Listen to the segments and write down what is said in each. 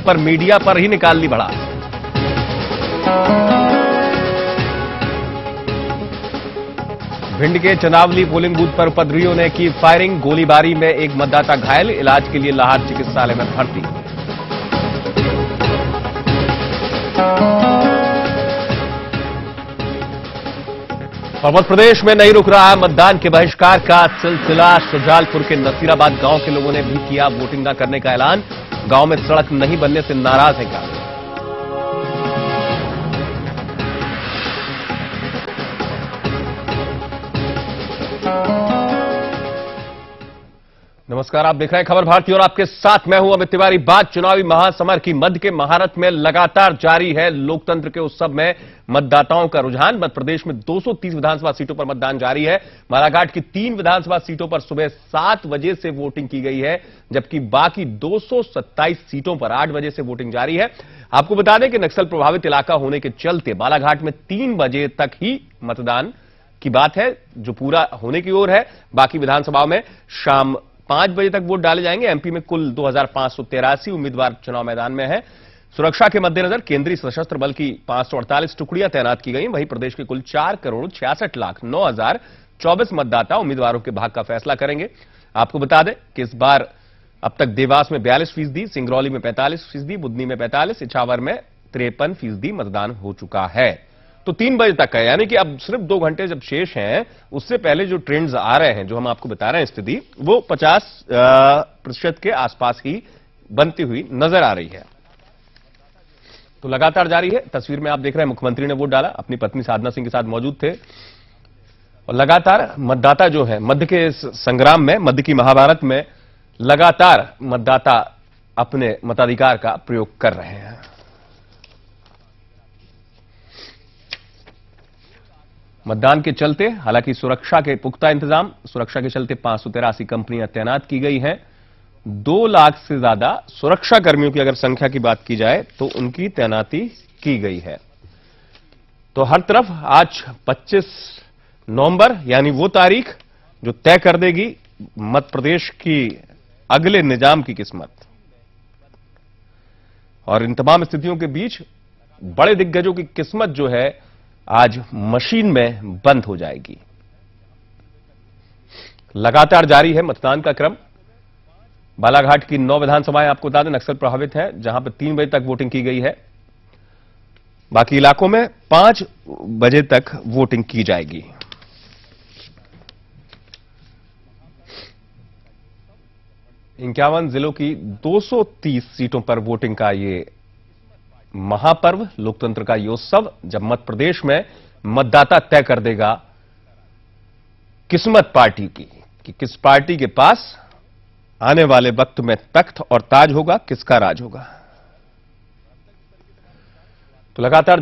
पर मीडिया पर ही निकाल ली भड़ास। भिंड के चंदावली पोलिंग बूथ पर उपद्रवियों ने की फायरिंग, गोलीबारी में एक मतदाता घायल, इलाज के लिए लाहौर चिकित्सालय में भर्ती। और मध्य प्रदेश में नहीं रुक रहा है मतदान के बहिष्कार का सिलसिला। शुजालपुर के नसीराबाद गांव के लोगों ने भी किया वोटिंग न करने का ऐलान। गांव में सड़क नहीं बनने से नाराज है ग्रामीण। नमस्कार, आप देख रहे हैं खबर भारती और आपके साथ मैं हूं अमित तिवारी। बात चुनावी महासमर की। मध्य के महारत में लगातार जारी है लोकतंत्र के उत्सव में मतदाताओं का रुझान। मध्य प्रदेश में 230 विधानसभा सीटों पर मतदान जारी है। बालाघाट की 3 विधानसभा सीटों पर सुबह 7 बजे से वोटिंग की गई है, जबकि बाकी 227 सीटों पर 8 बजे से वोटिंग जारी है। आपको बता दें कि नक्सल प्रभावित इलाका होने के चलते बालाघाट में 3 बजे तक ही मतदान की बात है, जो पूरा होने की ओर है। बाकी विधानसभाओं में शाम 5 बजे तक वोट डाले जाएंगे। एमपी में कुल 2583 उम्मीदवार चुनाव मैदान में हैं। सुरक्षा के मद्देनजर केंद्रीय सशस्त्र बल की 548 टुकड़ियां तैनात की गई। वहीं प्रदेश के कुल 4,66,09,024 मतदाता उम्मीदवारों के भाग्य का फैसला करेंगे। आपको बता दें कि इस बार अब तक देवास में 42%, सिंगरौली में 45%, बुधनी में 45%, इछावर में 53% मतदान हो चुका है। तो 3 बजे तक है, यानी कि अब सिर्फ 2 घंटे जब शेष हैं, उससे पहले जो ट्रेंड्स आ रहे हैं, जो हम आपको बता रहे हैं स्थिति, वो 50% के आसपास ही बनती हुई नजर आ रही है। तो लगातार जारी है। तस्वीर में आप देख रहे हैं मुख्यमंत्री ने वोट डाला, अपनी पत्नी साधना सिंह के साथ मौजूद थे। और लगातार मतदाता जो है मध्य के इस संग्राम में, मध्य की महाभारत में लगातार मतदाता अपने मताधिकार का प्रयोग कर रहे हैं। मतदान के चलते हालांकि सुरक्षा के पुख्ता इंतजाम, सुरक्षा के चलते 583 कंपनियां तैनात की गई हैं। 2 लाख से ज्यादा सुरक्षा कर्मियों की अगर संख्या की बात की जाए तो उनकी तैनाती की गई है। तो हर तरफ आज 25 नवंबर यानी वो तारीख जो तय कर देगी मध्य प्रदेश की अगले निजाम की किस्मत। और इन तमाम स्थितियों के बीच बड़े दिग्गजों की किस्मत जो है आज मशीन में बंद हो जाएगी। लगातार जारी है मतदान का क्रम। बालाघाट की 9 विधानसभाएं आपको बता दें नक्सल प्रभावित है, जहां पर 3 बजे तक वोटिंग की गई है। बाकी इलाकों में 5 बजे तक वोटिंग की जाएगी। इक्यावन जिलों की 230 सीटों पर वोटिंग का ये महापर्व, लोकतंत्र का ये उत्सव, जब मध्य प्रदेश में मतदाता तय कर देगा किस्मत पार्टी की कि किस पार्टी के पास आने वाले वक्त में तख्त और ताज होगा, किसका राज होगा। तो लगातार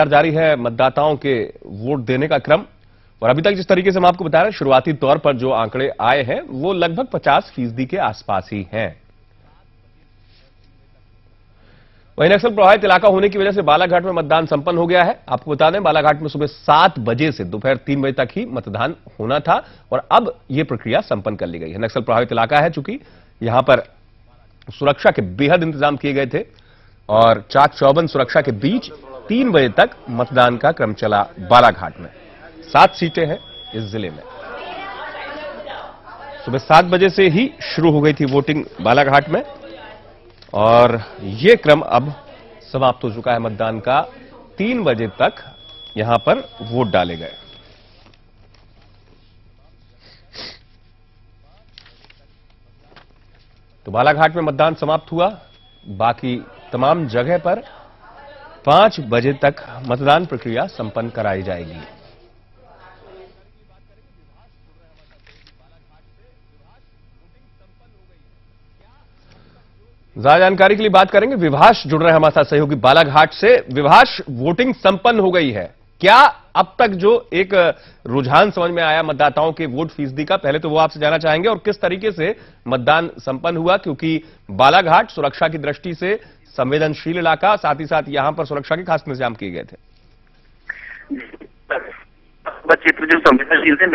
जारी है मतदाताओं के वोट देने का क्रम। और अभी तक जिस तरीके से हम आपको बता रहे हैं, शुरुआती तौर पर जो आंकड़े आए हैं वो लगभग 50% के आसपास ही हैं। वहीं नक्सल प्रभावित इलाका होने की वजह से बालाघाट में मतदान संपन्न हो गया है। आपको बता दें बालाघाट में सुबह 7 बजे से दोपहर 3 बजे तक ही मतदान होना था और अब यह प्रक्रिया संपन्न कर ली गई है। नक्सल प्रभावित इलाका है, चूंकि यहां पर सुरक्षा के बेहद इंतजाम किए गए थे और चाक चौबंद सुरक्षा के बीच 3 बजे तक मतदान का क्रम चला। बालाघाट में 7 सीटें हैं इस जिले में। सुबह 7 बजे से ही शुरू हो गई थी वोटिंग बालाघाट में और यह क्रम अब समाप्त हो चुका है मतदान का। 3 बजे तक यहां पर वोट डाले गए। तो बालाघाट में मतदान समाप्त हुआ। बाकी तमाम जगह पर 5 बजे तक मतदान प्रक्रिया संपन्न कराई जाएगी। ज्यादा जानकारी के लिए बात करेंगे, विभाष जुड़ रहे हैं हमारे साथ सहयोगी बालाघाट से। विभाष, वोटिंग संपन्न हो गई है, क्या अब तक जो एक रुझान समझ में आया मतदाताओं के वोट फीसदी का, पहले तो वो आपसे जानना चाहेंगे, और किस तरीके से मतदान संपन्न हुआ, क्योंकि बालाघाट सुरक्षा की दृष्टि से संवेदनशील इलाका, साथ ही साथ यहां पर सुरक्षा के खास इंतजाम किए गए थे। क्षेत्र जो संवेदनशील थे